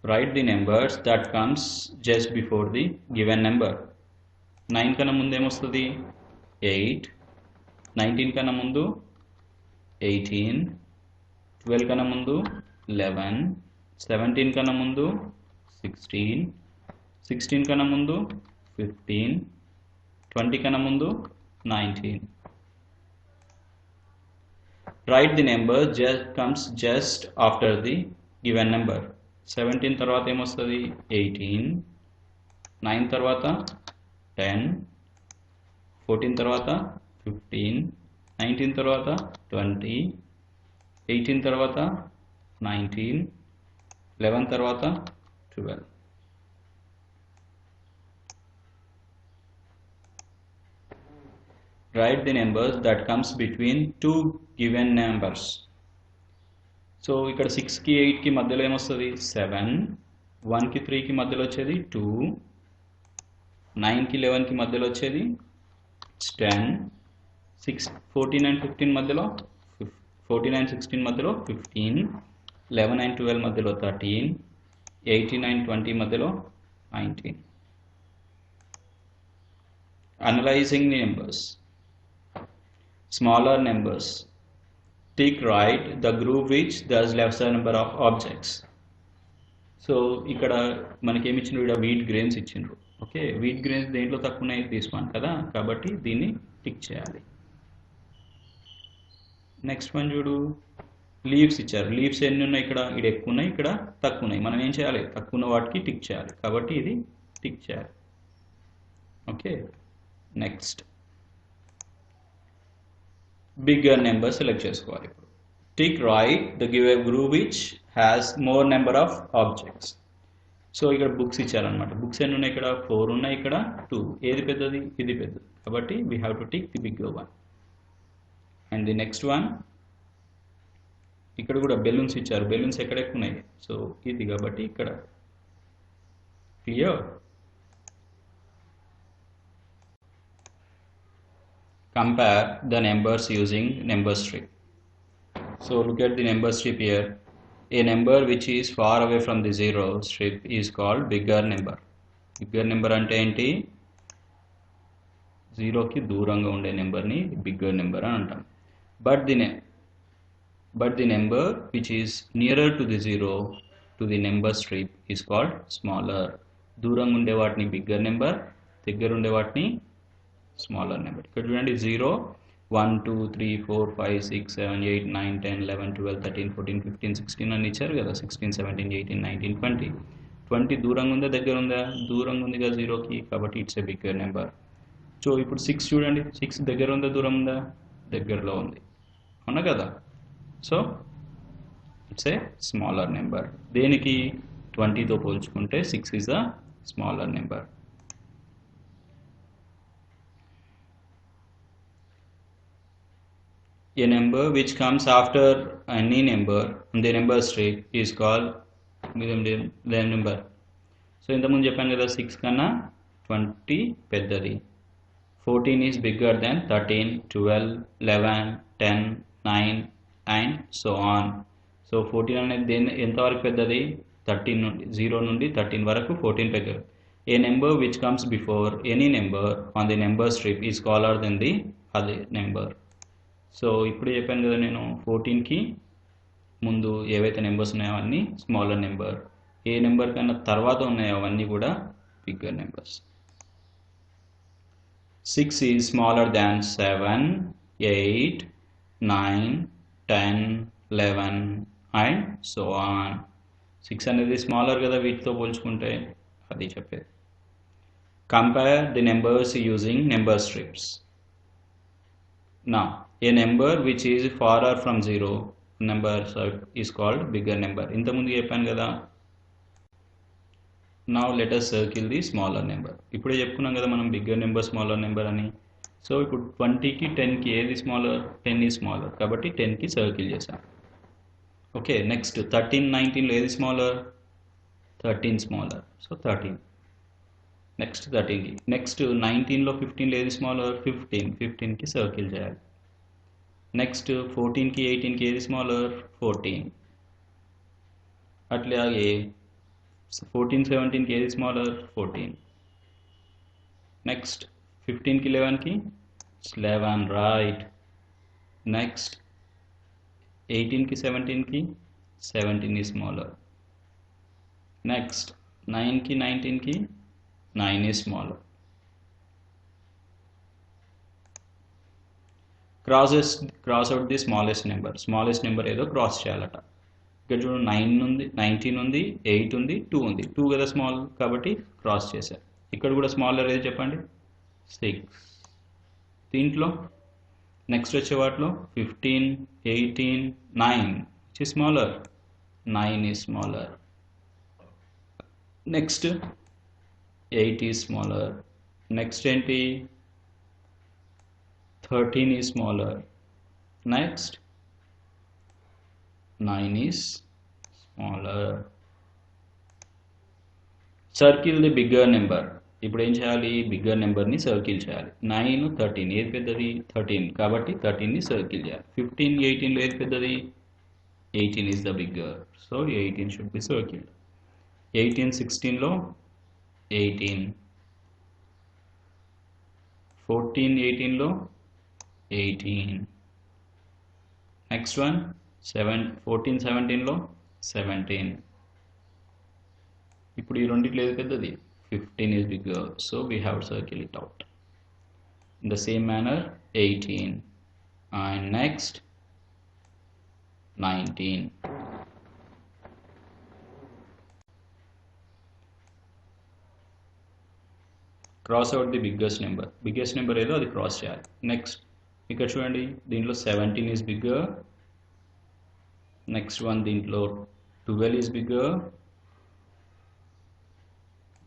Write the numbers that comes just before the given number. 9 కన్నా ముందు ఏమొస్తుంది 8, 19 కన్నా ముందు 18, 12 కన్నా ముందు 11, 17 కన్నా ముందు 16, 16 కన్నా ముందు 15, 20 కన్నా ముందు 19. Write the number comes just after the given number. 17 తర్వాత ఏమొస్తుంది 18, 9 తర్వాత 10, 14 తర్వాత 15, 19 తర్వాత 20, 18 తర్వాత 19, 11 తర్వాత 12. Write the numbers that comes between two given numbers. So ఇక్కడ 6కి 8కి మధ్యలో ఏమొస్తుంది 7, 1కి 3కి మధ్యలో వచ్చేది 2, 9కి 11కి మధ్యలో వచ్చేది 10, 14 and 15 మధ్యలో 14 and 16 మధ్యలో 15, 11 and 12 మధ్యలో 13, 18 and 20 మధ్యలో 19. Analyzing the numbers. Smaller numbers. Tick right the group which does lesser number of objects. So ఇక్కడ మనకి ఏమి ఇచ్చిండ్రు ఇక్కడ వీట్ గ్రెయిన్స్ ఇచ్చిండ్రు. ఓకే, వీట్ గ్రెయిన్స్ దేంట్లో తక్కువ ఉన్నాయి తీసుకోండి కదా, కాబట్టి దీన్ని టిక్ చేయాలి. నెక్స్ట్ వన్ చూడు, లీవ్స్ ఇచ్చారు. లీవ్స్ ఎన్ని ఉన్నాయి ఇక్కడ ఎక్కువ ఉన్నాయి, ఇక్కడ తక్కువ ఉన్నాయి. మనం ఏం చేయాలి, తక్కువ ఉన్న వాటికి టిక్ చేయాలి, కాబట్టి ఇది టిక్ చేయాలి. Okay, next bigger number select చేసుకోవాలి. ఇప్పుడు tick right the given group which has more number of objects. So ఇక్కడ బుక్స్ ఇచ్చారనమాట. బుక్స్ ఎన్ని ఉన్నాయి ఇక్కడ 4 ఉన్నాయి, ఇక్కడ 2. ఏది పెద్దది, ఇది పెద్దది, కాబట్టి we have to tick the bigger one. And the next one, ఇక్కడ కూడా బెలూన్స్ ఇచ్చారు. బెలూన్స్ ఎక్కడ ఎక్కువ ఉన్నాయి, సో ఇది, కాబట్టి ఇక్కడ clear. Compare the numbers using number strip. So look at the number strip here. A number which is far away from the zero strip is called bigger number. Bigger number అంటే ఏంటి, జీరోకి దూరంగా ఉండే నెంబర్ని bigger number అని అంటాం. But the number which is nearer to the zero to the number strip is called smaller. దూరంగా ఉండే వాటిని బిగ్గర్ నెంబర్, దగ్గర ఉండే వాటిని స్మాలర్ నెంబర్. ఇక్కడ చూడండి 0, 1, 2, 3, 4, 5, 6, 7, 8, 9, 10, 11, 12, 13, 14, 15, 16 అని ఇచ్చారు కదా. 16, 17, 18, 19, 20. 20 దూరంగా ఉందా దగ్గర ఉందా, దూరంగా ఉంది కదా జీరోకి, కాబట్టి it's a bigger number. So ఇప్పుడు 6 చూడండి, 6 దగ్గర ఉందా దూరం ఉందా, దగ్గరలో ఉంది, అవునా కదా. So it's a smaller number. దేనికి, 20తో పోల్చుకుంటే 6 is the smaller number. A number which comes after any number on the number strip is called the number. So ఇంతకుముందు చెప్పాను కదా 6 కన్నా 20 పెద్దది. 14 is bigger than 13, 12, 11, 10, 9 and so on. So 14 అనేది ఎంతవరకు పెద్దది, 13 నుండి 0 నుండి 13 వరకు 14 పెద్దది. A number which comes before any number on the number strip is smaller than the other number. So ఇప్పుడు చెప్పాను కదా నేను, 14కి ముందు ఏవైతే నెంబర్స్ ఉన్నాయో అవన్నీ స్మాలర్ నెంబర్, ఏ నెంబర్ కన్నా తర్వాత ఉన్నాయో అవన్నీ కూడా bigger numbers. 6 is smaller than 7, 8, 9, 10, 11 and so on. 6 అనేది స్మాలర్ కదా వీటితో పోల్చుకుంటే, అది చెప్పేది. Compare the numbers using number strips. Now, a number which is farther from zero number is called bigger number. ఇంతకుముందు చెప్పాను కదా. Now let us circle the smaller number. ఇప్పుడే చెప్పుకున్నాం కదా మనం బిగ్గర్ నెంబర్ స్మాలర్ నెంబర్ అని. సో ఇప్పుడు 20కి 10కి ఏది స్మాలర్, 10 ఈజ్ స్మాలర్, కాబట్టి 10కి సర్కిల్ చేశాను. ఓకే, నెక్స్ట్ 13, 19లో ఏది స్మాలర్, 13 స్మాలర్, సో 13. నెక్స్ట్ 13కి, నెక్స్ట్ 19లో 15లో ఏది స్మాలర్, 15కి సర్కిల్ చేయాలి. నెక్స్ట్ 14కి 18కి ఏది స్మాలర్, 14. అట్లాగే 14 17 కి ఏది స్మాలర్ 14. నెక్స్ట్ 15 కి 11 కి 11 రైట్. నెక్స్ట్ 18 కి 17 కి 17 is smaller. నెక్స్ట్ 9 కి 19 కి 9 is smaller. Cross out the smallest number ఏదో క్రాస్ చేయాలట. ఇక్కడ చూడండి 9 ఉంది, 19 ఉంది, 8 ఉంది, 2 ఉంది. 2 కదా స్మాల్ కాబట్టి క్రాస్ చేశారు. ఇక్కడ కూడా స్మాలర్ ఏది చెప్పండి 6. దీంట్లో నెక్స్ట్ వచ్చే వాటిలో 15 18 9 which is smaller. 9 is smaller. Next 8 is smaller. Next ఏంటి 13 is smaller. Next 9 is smaller. Circle the bigger number. ఇప్పుడు ఏం చేయాలి బిగ్గర్ నెంబర్ని సర్కిల్ చేయాలి. 9 13 ఏది పెద్దది 13 కాబట్టి 13ని సర్కిల్ చేయాలి. 15 18లో ఏది పెద్దది 18 is the bigger, so 18 should be circled. 18 16లో 18, 14 18లో 18. Next one 14 17లో 17. ఇప్పుడు ఈ రెండిట్లో ఏది పెద్దది 15 is bigger, so we have to circle it out. In the same manner 18 and next 19. Cross out the biggest number ఏదో అది క్రాస్ చేయాలి. నెక్స్ట్ ఇక్కడ చూడండి దీంట్లో 17 is bigger. నెక్స్ట్ వన్ దీంట్లో 12 is bigger.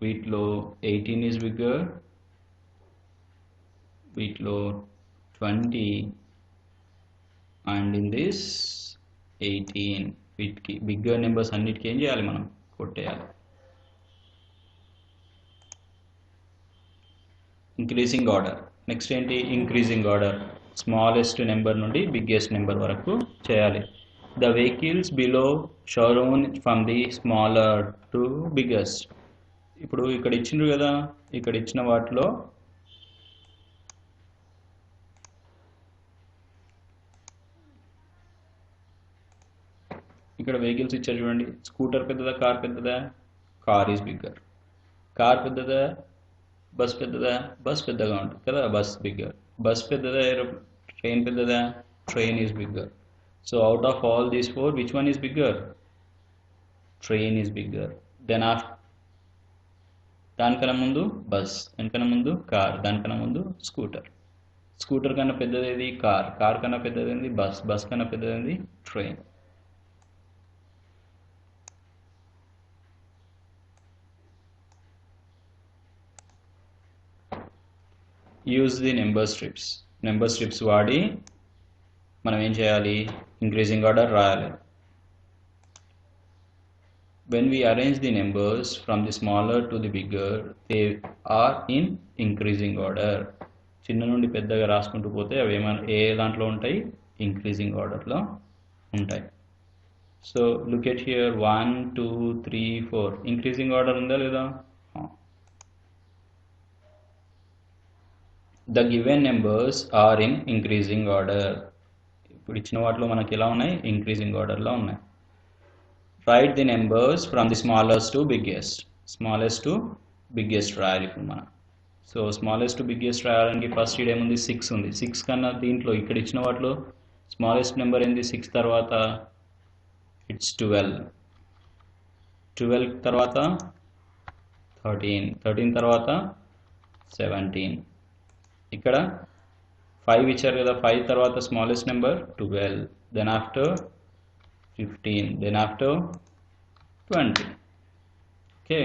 వీటిలో 18 is bigger. వీటిలో 20 and in this 18. వీటికి బిగ్గర్ నెంబర్స్ అన్నిటికీ ఏం చేయాలి మనం కొట్టేయాలి. Increasing order. నెక్స్ట్ ఏంటి ఇంక్రీజింగ్ ఆర్డర్. స్మాలెస్ట్ నెంబర్ నుండి బిగ్గెస్ట్ నెంబర్ వరకు చేయాలి. The vehicles below shown from the smaller to biggest. ఇప్పుడు ఇక్కడ ఇచ్చిండ్రు కదా, ఇక్కడ ఇచ్చిన వాటిలో ఇక్కడ వెహికల్స్ ఇచ్చారు చూడండి. స్కూటర్ పెద్దదా కార్ పెద్దదా కార్ ఈజ్ బిగ్గర్. కార్ పెద్దదా బస్ పెద్దదా బస్ పెద్దగా ఉంటుంది కదా బస్ బిగ్గర్. బస్ పెద్దదా ట్రైన్ పెద్దదా train is bigger. So out of all these 4 which one is bigger train is bigger. Then after దానికన్నా ముందు బస్, దానికన్నా ముందు కార్, దానికన్నా ముందు స్కూటర్. స్కూటర్ కన్నా పెద్దది కార్, కార్ కన్నా పెద్దది బస్, బస్ కన్నా పెద్దది train. Use the number strips వాడి మనం ఏం చేయాలి ఇంక్రీజింగ్ ఆర్డర్ రాయాలి. When we arrange the numbers from the smaller to the bigger, they are in increasing order. చిన్న నుండి పెద్దగా రాసుకుంటూ పోతే అవి ఏ దాంట్లో ఉంటాయి ఇంక్రీజింగ్ ఆర్డర్లో ఉంటాయి. So look at here 1 2 3 4 increasing order ఉందా లేదా. The given numbers are in increasing order. ఇప్పుడు ఇచ్చిన వాటిలో మనకి ఎలా ఉన్నాయి ఇంక్రీజింగ్ ఆర్డర్లో ఉన్నాయి. Right the numbers from the smallest to biggest రాయాలి ఇప్పుడు మనం. సో స్మాలెస్ట్ టు బిగ్గెస్ట్ రాయడానికి ఫస్ట్ ఇక్కడ ఏముంది 6 ఉంది. 6 కన్నా దీంట్లో ఇక్కడ ఇచ్చిన వాటిలో స్మాలెస్ట్ నెంబర్ ఏంది 6 తర్వాత ఇట్స్ 12. 12 తర్వాత 13. 13 తర్వాత 17. ఇక్కడ 5 ఇచ్చారు కదా 5 తర్వాత smallest number 12, then after 15, then after 20. Okay.